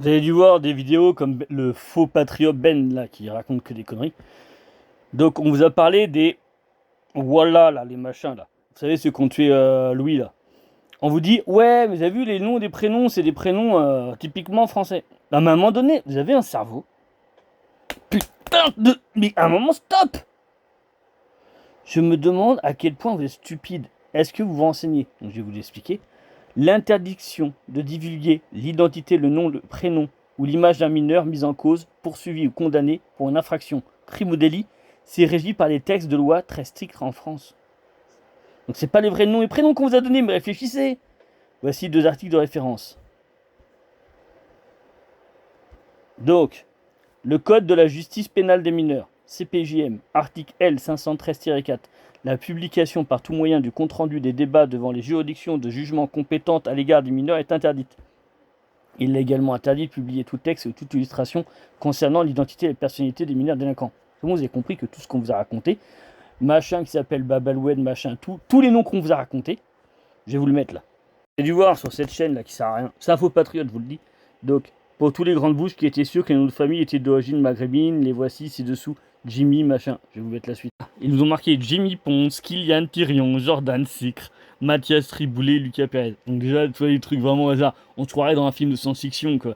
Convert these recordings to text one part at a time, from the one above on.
Vous avez dû voir des vidéos comme le faux patriote Ben, là, qui raconte que des conneries. Donc, on vous a parlé des voilà, là, les machins, là. Vous savez, ceux qui ont tué Louis, là. On vous dit, ouais, mais vous avez vu, les noms des prénoms, c'est des prénoms typiquement français. À un moment donné, vous avez un cerveau. Putain de... Mais à un moment, stop. Je me demande à quel point vous êtes stupide. Est-ce que vous vous renseignez? Donc, je vais vous l'expliquer. L'interdiction de divulguer l'identité, le nom, le prénom ou l'image d'un mineur mis en cause, poursuivi ou condamné pour une infraction, crime ou délit, c'est régi par des textes de loi très stricts en France. Donc c'est pas les vrais noms et prénoms qu'on vous a donnés, mais réfléchissez. Voici 2 articles de référence. Donc, le Code de la justice pénale des mineurs, CPJM, article L 513-4. La publication par tout moyen du compte-rendu des débats devant les juridictions de jugement compétentes à l'égard des mineurs est interdite. Il est également interdit de publier tout texte ou toute illustration concernant l'identité et la personnalité des mineurs délinquants. Tout le monde, vous avez compris que tout ce qu'on vous a raconté, machin qui s'appelle Babaloued, machin, tous les noms qu'on vous a racontés, je vais vous le mettre là. J'ai dû voir sur cette chaîne là qui sert à rien. C'est un faux patriote, je vous le dis. Donc, pour tous les grandes bouches qui étaient sûrs que les noms de famille étaient d'origine maghrébine, les voici ci-dessous. Jimmy, machin. Je vais vous mettre la suite. Ils nous ont marqué Jimmy Ponce, Kylian Thirion, Jordan Sicre, Mathias Triboulet, Lucas Perez. Donc déjà, tu vois, des trucs vraiment hasard. On se croirait dans un film de science-fiction, quoi.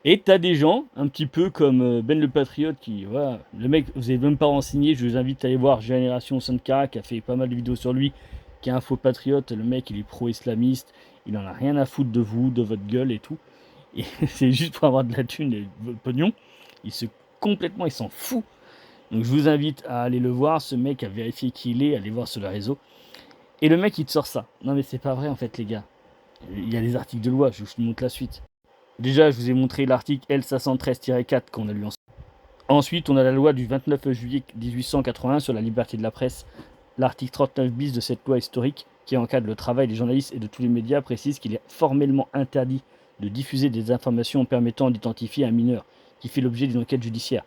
Et t'as des gens, un petit peu comme Ben le Patriote, qui, voilà, le mec, vous n'avez même pas renseigné, je vous invite à aller voir Génération Sankara, qui a fait pas mal de vidéos sur lui, qui est un faux patriote, le mec, il est pro-islamiste, il en a rien à foutre de vous, de votre gueule et tout. Et c'est juste pour avoir de la thune et de pognon. Complètement, il s'en fout. Donc je vous invite à aller le voir, ce mec, à vérifier qui il est, à aller voir sur le réseau. Et le mec, il te sort ça. Non mais c'est pas vrai en fait, les gars. Il y a des articles de loi, je vous montre la suite. Déjà, je vous ai montré l'article L513-4 qu'on a lu ensemble. Ensuite, on a la loi du 29 juillet 1881 sur la liberté de la presse. L'article 39 bis de cette loi historique, qui encadre le travail des journalistes et de tous les médias, précise qu'il est formellement interdit de diffuser des informations permettant d'identifier un mineur qui fait l'objet d'une enquête judiciaire.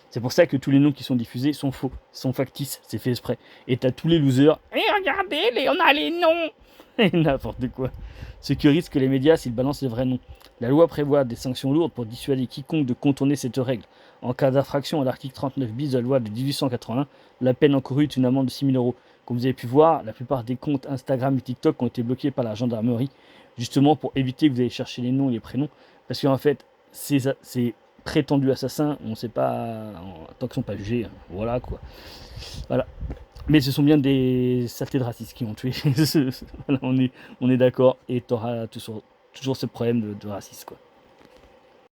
C'est pour ça que tous les noms qui sont diffusés sont faux, sont factices, c'est fait exprès. Et t'as tous les losers. Et regardez, on a les noms. Et n'importe quoi. Ce que risquent les médias s'ils balancent les vrais noms. La loi prévoit des sanctions lourdes pour dissuader quiconque de contourner cette règle. En cas d'infraction à l'article 39 bis de la loi de 1881, la peine encourue est une amende de 6 000 euros. Comme vous avez pu voir, la plupart des comptes Instagram et TikTok ont été bloqués par la gendarmerie, justement pour éviter que vous allez chercher les noms et les prénoms. Parce qu'en fait, ces prétendus assassins, on ne sait pas, tant qu'ils ne sont pas jugés, voilà quoi. Voilà. Mais ce sont bien des saletés de racistes qui ont tué. Voilà, on est d'accord. Et tu auras toujours ce problème de racisme, quoi.